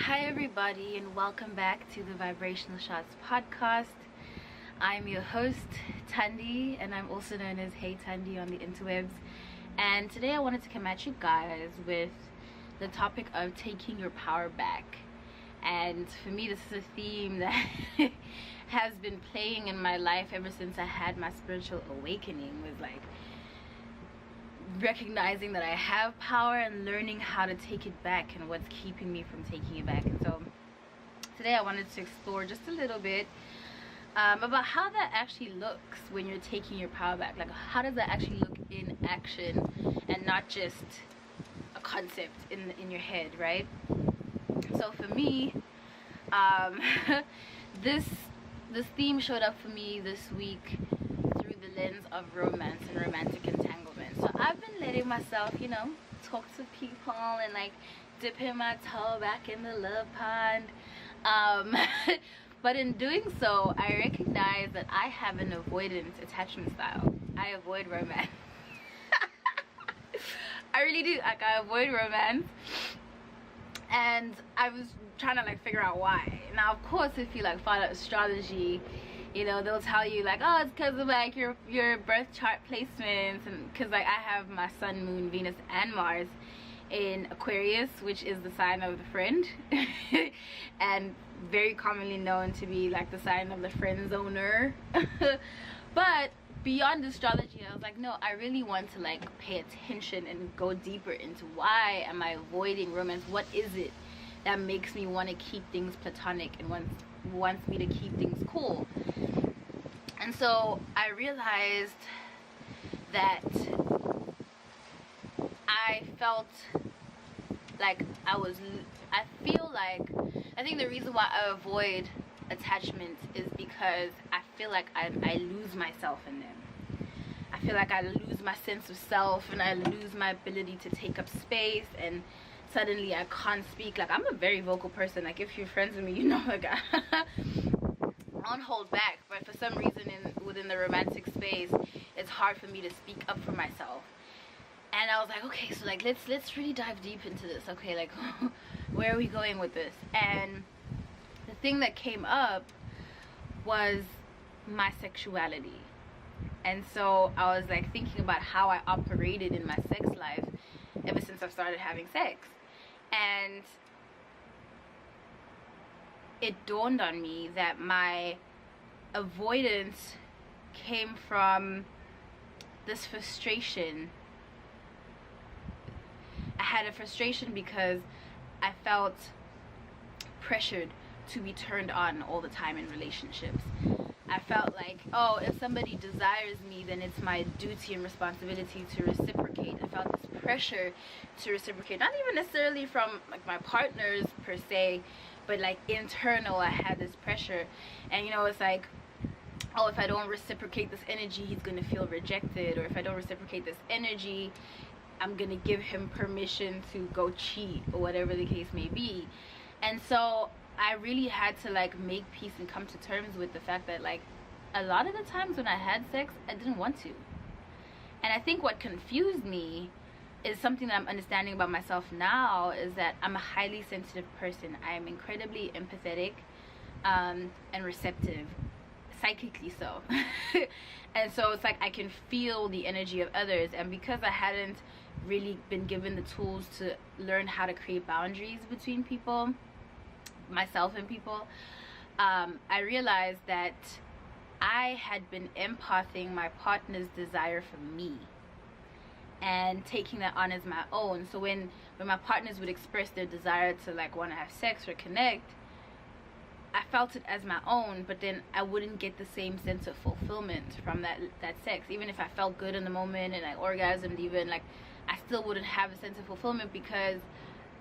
Hi everybody, and welcome back to the Vibrational Shots podcast. I'm your host Thandi, and I'm also known as Hey Thandi on the interwebs. And today I wanted to come at you guys with the topic of taking your power back. And for me, this is a theme that has been playing in my life ever since I had my spiritual awakening, was like recognizing that I have power and learning how to take it back and what's keeping me from taking it back. And so today I wanted to explore just a little bit about how that actually looks when you're taking your power back. Like, how does that actually look in action and not just a concept in your head, right? So for me, this theme showed up for me this week through the lens of romance and romantic entanglement. So I've been letting myself, talk to people and like dipping my toe back in the love pond. But in doing so, I recognize that I have an avoidant attachment style. I avoid romance. I really do. Like, I avoid romance. And I was trying to like figure out why. Now, of course, if you like follow astrology, they'll tell you like, oh, it's because of like your birth chart placements, and because like I have my sun, moon, Venus, and Mars in Aquarius, which is the sign of the friend, and very commonly known to be like the sign of the friend zoner. But beyond astrology, I was like, no, I really want to like pay attention and go deeper into why am I avoiding romance. What is it that makes me want to keep things platonic and wants me to keep things cool? And so I realized that I felt like I think the reason why I avoid attachments is because I feel like I lose myself in them. I feel like I lose my sense of self, and I lose my ability to take up space, and suddenly I can't speak. Like, I'm a very vocal person. Like, if you're friends with me, like I don't hold back. But for some reason within the romantic space, it's hard for me to speak up for myself. And I was like, okay, so like let's really dive deep into this. Okay, like where are we going with this? And the thing that came up was my sexuality. And so I was like thinking about how I operated in my sex life ever since I've started having sex. And it dawned on me that my avoidance came from this frustration. I had a frustration because I felt pressured to be turned on all the time in relationships. I felt like, oh, if somebody desires me, then it's my duty and responsibility to reciprocate. I felt this pressure to reciprocate, not even necessarily from like my partners per se, but like internal. I had this pressure, and it's like, oh, if I don't reciprocate this energy, he's gonna feel rejected, or if I don't reciprocate this energy, I'm gonna give him permission to go cheat, or whatever the case may be. And so I really had to like make peace and come to terms with the fact that like a lot of the times when I had sex, I didn't want to. And I think what confused me is something that I'm understanding about myself now, is that I'm a highly sensitive person. I am incredibly empathetic and receptive, psychically so. And so it's like I can feel the energy of others, and because I hadn't really been given the tools to learn how to create boundaries between people, myself and people, I realized that I had been empathing my partner's desire for me and taking that on as my own. So when my partners would express their desire to like want to have sex or connect, I felt it as my own, but then I wouldn't get the same sense of fulfillment from that sex. Even if I felt good in the moment and I orgasmed, even, like, I still wouldn't have a sense of fulfillment because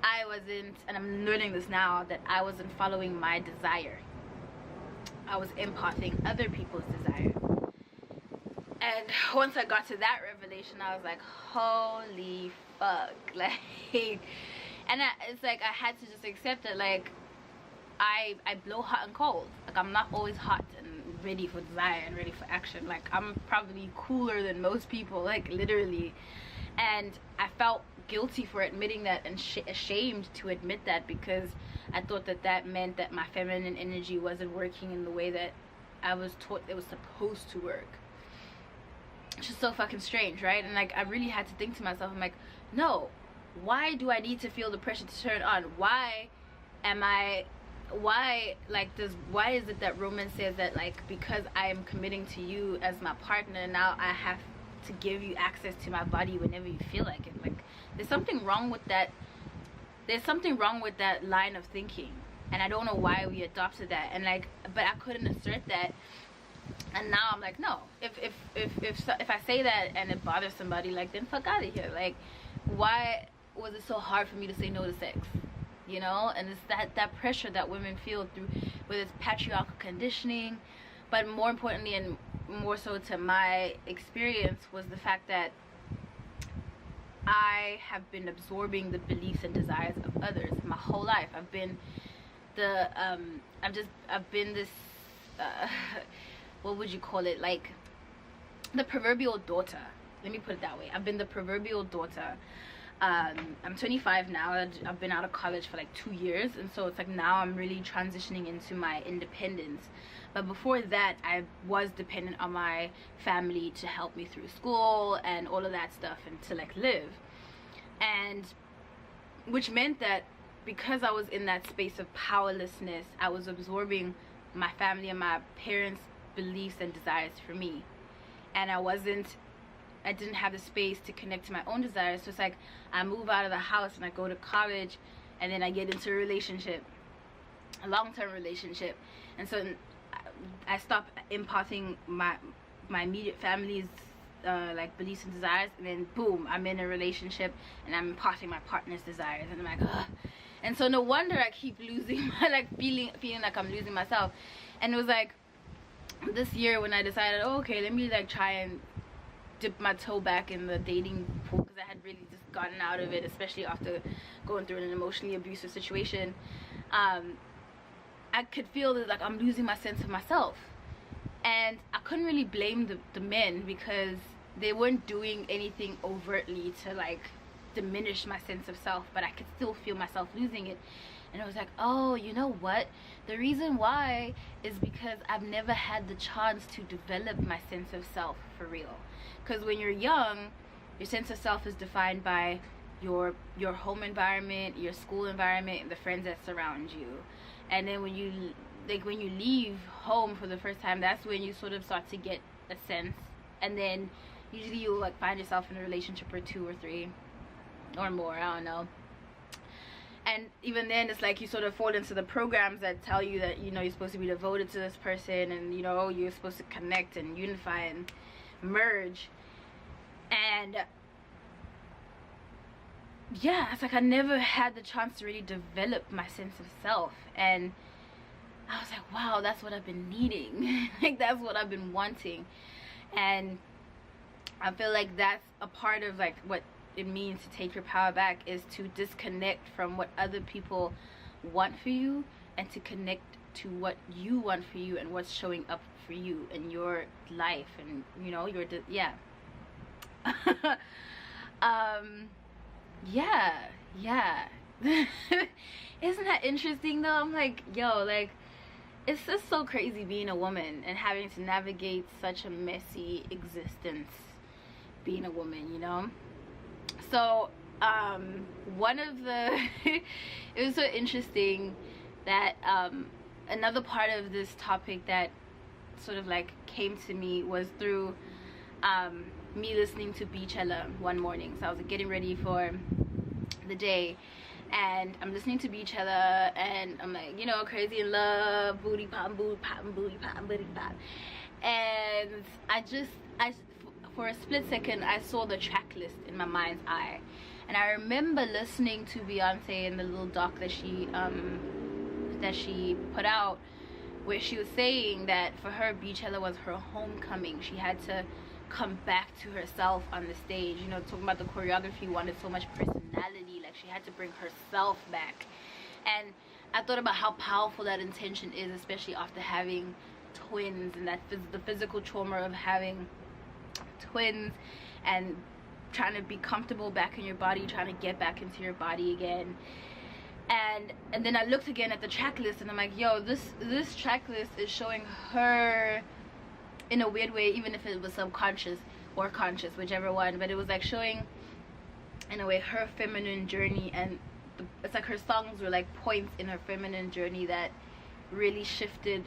I wasn't, and I'm learning this now, that I wasn't following my desire. I was empathing other people's desire. And once I got to that revelation, I was like, holy fuck. Like, and it's like I had to just accept that, like, I blow hot and cold. Like, I'm not always hot and ready for desire and ready for action. Like, I'm probably cooler than most people, like, literally. And I felt guilty for admitting that, and ashamed to admit that, because I thought that that meant that my feminine energy wasn't working in the way that I was taught it was supposed to work. It's just so fucking strange, right? And like, I really had to think to myself, I'm like, no, why do I need to feel the pressure to turn on? Why is it that Roman says that, like, because I am committing to you as my partner, now I have to give you access to my body whenever you feel like it? Like, there's something wrong with that. There's something wrong with that line of thinking, and I don't know why we adopted that. And like, but I couldn't assert that, and now I'm like, no, if I say that and it bothers somebody, like, then fuck out of here. Like, why was it so hard for me to say no to sex? You know? And it's that pressure that women feel through, with its patriarchal conditioning, but more importantly, and more so to my experience, was the fact that I have been absorbing the beliefs and desires of others my whole life. I've been the I've been this what would you call it, like the proverbial daughter. Let me put it that way. I've been the proverbial daughter. I'm 25 now. I've been out of college for like 2 years, and so it's like now I'm really transitioning into my independence. But before that, I was dependent on my family to help me through school and all of that stuff, and to like live. And which meant that because I was in that space of powerlessness, I was absorbing my family and my parents' beliefs and desires for me, and I didn't have the space to connect to my own desires. So it's like I move out of the house and I go to college, and then I get into a relationship, a long-term relationship, and so I stop imparting my immediate family's like beliefs and desires, and then boom, I'm in a relationship and I'm imparting my partner's desires, and I'm like, ugh. And so no wonder I keep losing my, like, feeling like I'm losing myself. And it was like this year when I decided, oh, okay, let me like try and dip my toe back in the dating pool, because I had really just gotten out of it, especially after going through an emotionally abusive situation. I could feel that, like, I'm losing my sense of myself, and I couldn't really blame the men, because they weren't doing anything overtly to like diminish my sense of self, but I could still feel myself losing it. And I was like, oh, you know what, the reason why is because I've never had the chance to develop my sense of self for real. Because when you're young, your sense of self is defined by your home environment, your school environment, and the friends that surround you. And then when you leave home for the first time, that's when you sort of start to get a sense. And then usually you'll like find yourself in a relationship or 2 or 3 or more, I don't know. And even then, it's like you sort of fall into the programs that tell you that, you know, you're supposed to be devoted to this person, and, you know, you're supposed to connect and unify and merge. And yeah, it's like I never had the chance to really develop my sense of self. And I was like, wow, that's what I've been needing. Like, that's what I've been wanting. And I feel like that's a part of like what it means to take your power back, is to disconnect from what other people want for you, and to connect to what you want for you and what's showing up for you in your life, and, you know, your yeah. Yeah. Isn't that interesting though? I'm like, yo, like, it's just so crazy being a woman and having to navigate such a messy existence being a woman, you know? So one of the it was so interesting that another part of this topic that sort of like came to me was through me listening to Beachella one morning. So I was like, getting ready for the day, and I'm listening to Beachella, and I'm like, you know, crazy in love, booty pop, booty pop, booty pop, booty pop. And I for a split second, I saw the track list in my mind's eye, and I remember listening to Beyonce in the little doc that she put out, where she was saying that for her, Beachella was her homecoming. She had to come back to herself on the stage, you know, talking about the choreography wanted so much personality, like she had to bring herself back. And I thought about how powerful that intention is, especially after having twins, and that the physical trauma of having twins, and trying to be comfortable back in your body, trying to get back into your body again. And then I looked again at the track list, and I'm like, yo, this track list is showing her in a weird way, even if it was subconscious or conscious, whichever one, but it was like showing in a way her feminine journey, and it's like her songs were like points in her feminine journey that really shifted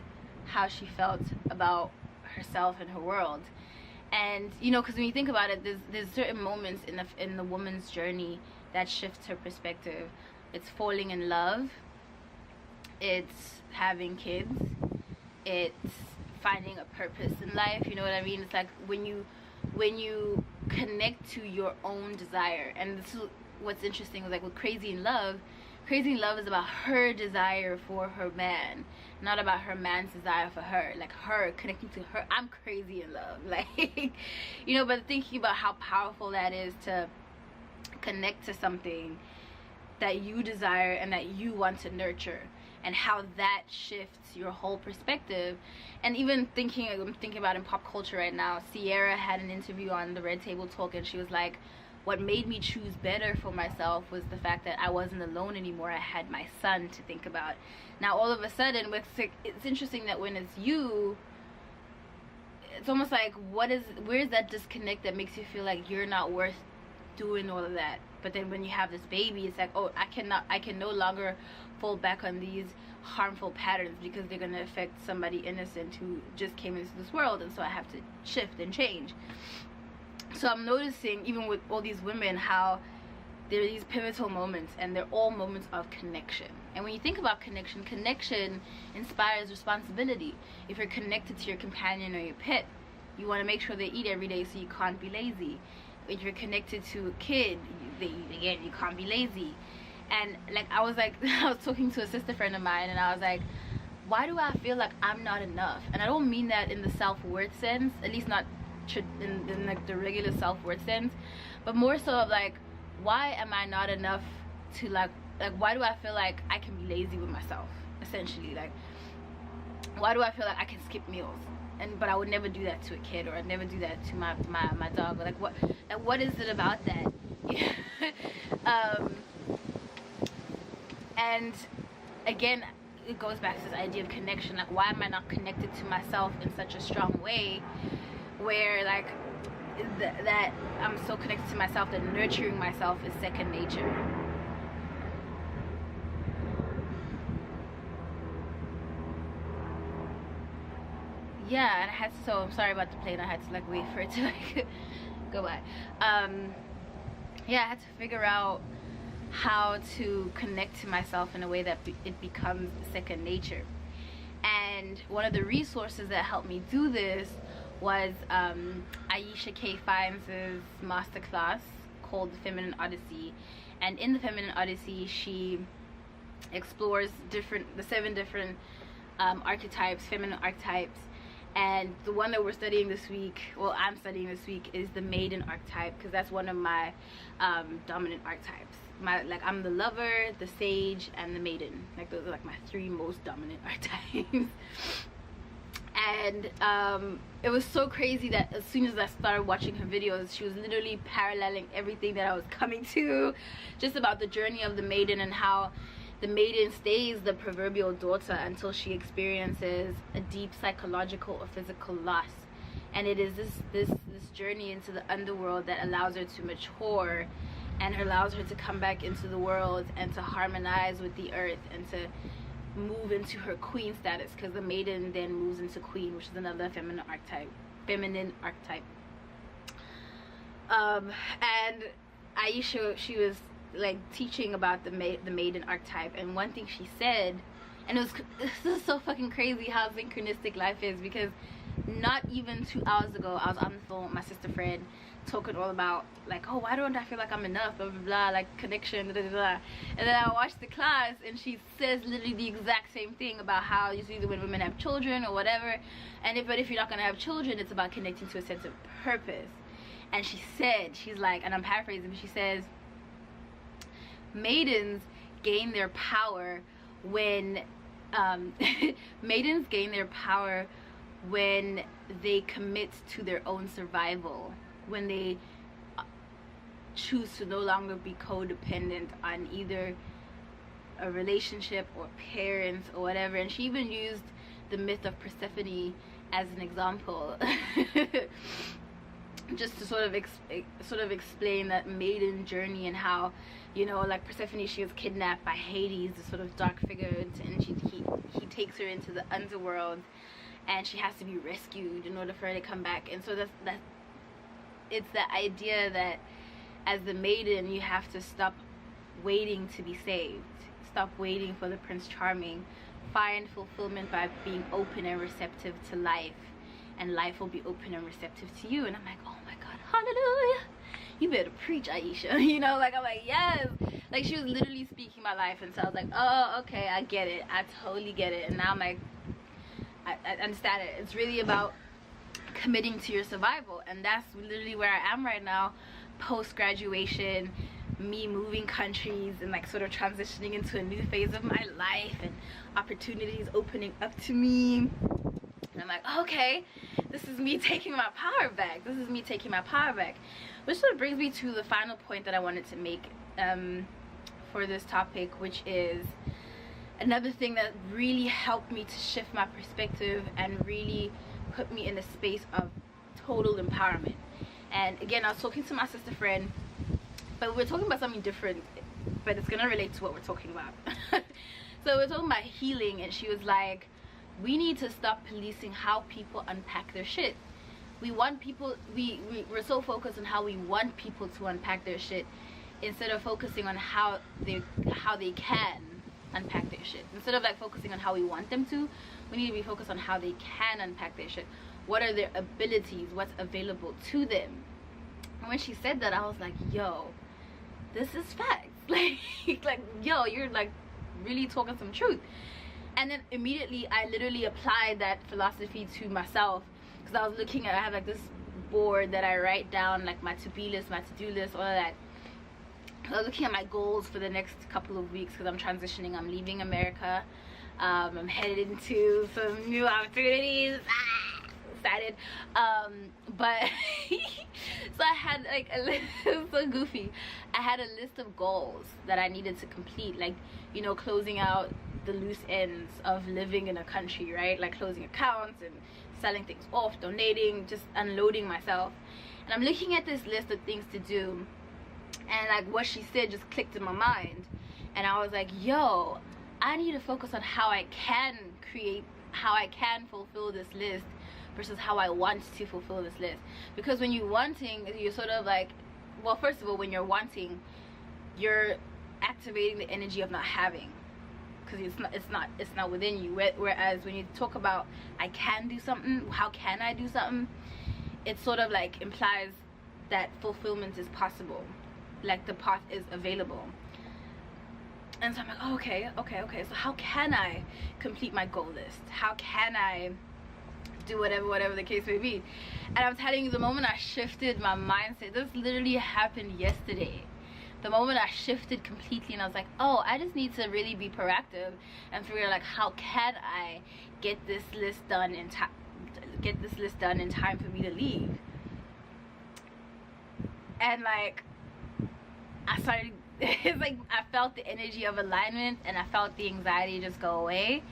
how she felt about herself and her world. And you know, because when you think about it, there's certain moments in the woman's journey that shifts her perspective. It's falling in love, it's having kids, it's finding a purpose in life, you know what I mean? It's like when you connect to your own desire. And this is what's interesting, was like with Crazy in Love is about her desire for her man, not about her man's desire for her. Like her connecting to her, I'm crazy in love, like, you know. But thinking about how powerful that is, to connect to something that you desire and that you want to nurture, and how that shifts your whole perspective. And even I'm thinking about in pop culture right now, Sierra had an interview on the Red Table Talk, and she was like, what made me choose better for myself was the fact that I wasn't alone anymore. I had my son to think about. Now all of a sudden, it's interesting that when it's you, it's almost like, where's that disconnect that makes you feel like you're not worth doing all of that? But then when you have this baby, it's like, oh, I can no longer fall back on these harmful patterns, because they're going to affect somebody innocent who just came into this world, and so I have to shift and change. So I'm noticing, even with all these women, how there are these pivotal moments, and they're all moments of connection. And when you think about connection inspires responsibility. If you're connected to your companion or your pet, you want to make sure they eat every day, so you can't be lazy. If you're connected to a kid, they eat again, you can't be lazy. And like I was talking to a sister friend of mine, and I was like, why do I feel like I'm not enough? And I don't mean that in the self-worth sense, at least not in like the regular self-worth sense, but more so of like, why am I not enough to like why do I feel like I can be lazy with myself, essentially? Like, why do I feel like I can skip meals, but I would never do that to a kid, or I'd never do that to my dog? Like what is it about that? And again, it goes back to this idea of connection. Like, why am I not connected to myself in such a strong way, where like that I'm so connected to myself that nurturing myself is second nature? Yeah, and I had to, so I'm sorry about the plane, I had to like wait for it to like go by. Yeah, I had to figure out how to connect to myself in a way that it becomes second nature. And one of the resources that helped me do this was Aisha K. Fiennes' masterclass called The Feminine Odyssey. And in The Feminine Odyssey, she explores the 7 different archetypes, feminine archetypes. And the one that we're studying this week, well, I'm studying this week, is the maiden archetype, because that's one of my dominant archetypes. I'm the lover, the sage, and the maiden. Like, those are like my 3 most dominant archetypes. And it was so crazy that as soon as I started watching her videos, she was literally paralleling everything that I was coming to, just about the journey of the maiden, and how the maiden stays the proverbial daughter until she experiences a deep psychological or physical loss. And it is this journey into the underworld that allows her to mature, and allows her to come back into the world and to harmonize with the earth, and to move into her queen status, because the maiden then moves into queen, which is another feminine archetype. And Aisha, she was like teaching about the maiden archetype, and one thing she said, and this is so fucking crazy how synchronistic life is, because not even 2 hours ago I was on the phone with my sister friend, talking all about like, oh, why don't I feel like I'm enough, blah blah blah, like connection, blah, blah, blah. And then I watched the class, and she says literally the exact same thing about how usually when women have children or whatever, but if you're not gonna have children, it's about connecting to a sense of purpose. And she said, she's like, and I'm paraphrasing, but she says, maidens gain their power when maidens gain their power when they commit to their own survival, when they choose to no longer be codependent on either a relationship or parents or whatever. And she even used the myth of Persephone as an example just to sort of explain that maiden journey, and how, you know, like Persephone, she was kidnapped by Hades, this sort of dark figure, and he takes her into the underworld, and she has to be rescued in order for her to come back. And so it's the idea that as the maiden, you have to stop waiting to be saved, stop waiting for the Prince Charming, find fulfillment by being open and receptive to life, and life will be open and receptive to you. And I'm like, oh my God, hallelujah, you better preach, Aisha. You know, like, I'm like, yes. Like, she was literally speaking my life. And so I was like, oh, okay, I get it, I totally get it. And now I'm like, I understand it. It's really about committing to your survival, and that's literally where I am right now, post-graduation, me moving countries and like sort of transitioning into a new phase of my life, and opportunities opening up to me. And I'm like, okay, this is me taking my power back. This is me taking my power back. Which sort of brings me to the final point that I wanted to make for this topic, which is another thing that really helped me to shift my perspective and really put me in a space of total empowerment. And again, I was talking to my sister friend, but we're talking about something different, but it's gonna relate to what we're talking about. So we're talking about healing, and she was like, we need to stop policing how people unpack their shit. We want people, we're so focused on how we want people to unpack their shit, instead of focusing on how they can unpack their shit. Instead of like focusing on how we want them to, we need to be focused on how they can unpack their shit. What are their abilities? What's available to them? And when she said that, I was like, yo, this is facts. Like, yo, you're like really talking some truth. And then immediately I literally applied that philosophy to myself, because I was looking at, I have like this board that I write down like my to-be list, my to-do list, all of that. I was looking at my goals for the next couple of weeks, because I'm transitioning, I'm leaving America, I'm headed into some new opportunities. Excited. But so I had like a list, it was so goofy. I had a list of goals that I needed to complete, like, you know, closing out the loose ends of living in a country, right? Like closing accounts and selling things off, donating, just unloading myself. And I'm looking at this list of things to do, and like what she said just clicked in my mind, and I was like, yo, I need to focus on how I can fulfill this list versus how I want to fulfill this list. Because when you're wanting, you're sort of like, well, first of all, when you're wanting, you're activating the energy of not having, because it's not within you. Whereas when you talk about I can do something, how can I do something, it sort of like implies that fulfillment is possible, like the path is available. And so I'm like, oh, okay, so how can I complete my goal list? How can I do whatever the case may be? And I'm telling you, the moment I shifted my mindset, this literally happened yesterday. The moment I shifted completely, and I was like, oh, I just need to really be proactive and figure out like, how can I get this list done in time, for me to leave. And like, I started, it's like I felt the energy of alignment, and I felt the anxiety just go away.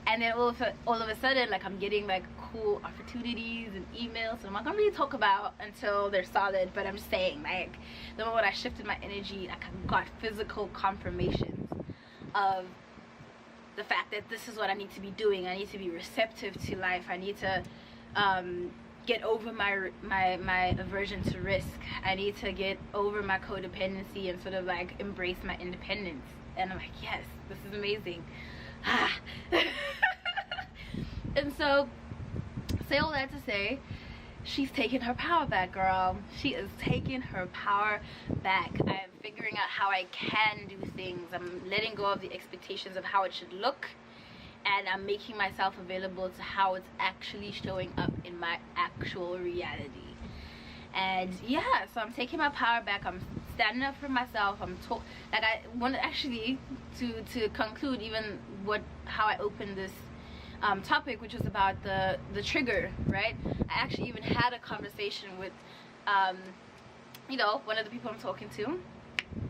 And then all of a sudden, like, I'm getting like cool opportunities and emails, and I'm not gonna really talk about until they're solid, but I'm just saying, like, the moment I shifted my energy, like, I got physical confirmations of the fact that this is what I need to be doing. I need to be receptive to life. I need to get over my aversion to risk. I need to get over my codependency and sort of like embrace my independence. And I'm like, yes, this is amazing. And so, say all that to say, she's taking her power back, girl. She is taking her power back. I am figuring out how I can do things. I'm letting go of the expectations of how it should look, and I'm making myself available to how it's actually showing up in my actual reality. And yeah, so I'm taking my power back. I'm standing up for myself. Like, I want to actually to conclude even how I opened this topic, which was about the trigger, right? I actually even had a conversation with you know, one of the people I'm talking to,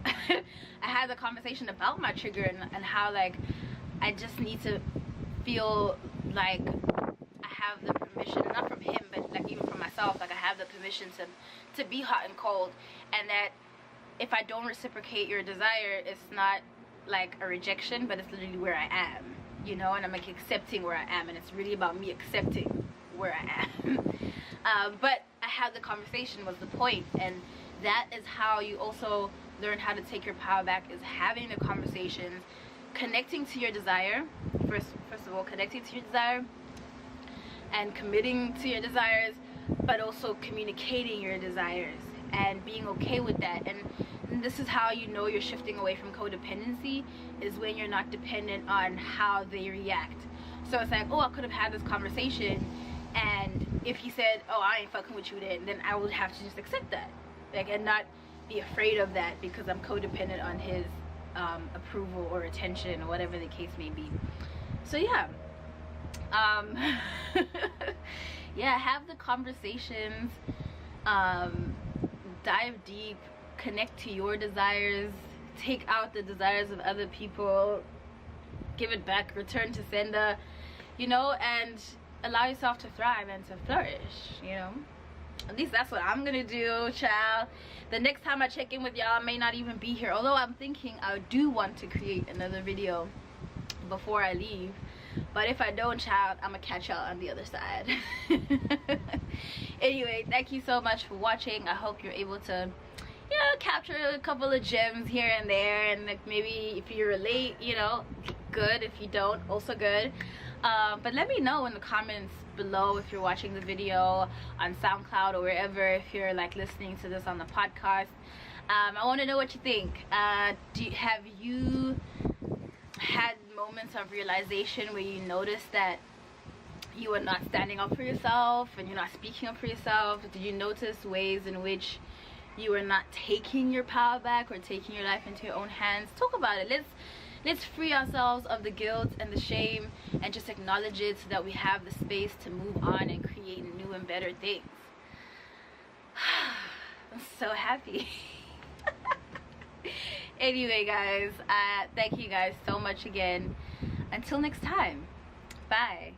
I had the conversation about my trigger and how like I just need to feel like I have the permission, not from him, but like even from myself, like I have the permission to be hot and cold, and that if I don't reciprocate your desire, it's not like a rejection, but it's literally where I am, you know, and I'm like accepting where I am, and it's really about me accepting where I am. But I had the conversation was the point, and that is how you also learn how to take your power back, is having the conversations, connecting to your desire. First of all, connecting to your desire and committing to your desires, but also communicating your desires and being okay with that. And this is how you know you're shifting away from codependency, is when you're not dependent on how they react. So it's like, oh, I could have had this conversation, and if he said, oh, I ain't fucking with you, then I would have to just accept that, like, and not be afraid of that because I'm codependent on his approval or attention or whatever the case may be. So yeah, yeah, have the conversations, dive deep, connect to your desires, take out the desires of other people, give it back, return to sender, you know, and allow yourself to thrive and to flourish, you know. At least that's what I'm gonna do, child. The next time I check in with y'all, I may not even be here, although I'm thinking I do want to create another video before I leave. But if I don't, child, I'm gonna catch y'all on the other side. Anyway, thank you so much for watching. I hope you're able to, you know, capture a couple of gems here and there, and like maybe if you relate, you know, good. If you don't, also good. But let me know in the comments below if you're watching the video on SoundCloud or wherever, if you're like listening to this on the podcast. I want to know what you think. Have you had moments of realization where you noticed that you are not standing up for yourself and you're not speaking up for yourself? Did you notice ways in which you are not taking your power back or taking your life into your own hands? Talk about it. Let's free ourselves of the guilt and the shame and just acknowledge it, so that we have the space to move on and create new and better things. I'm so happy. Anyway, guys, thank you guys so much again. Until next time, bye.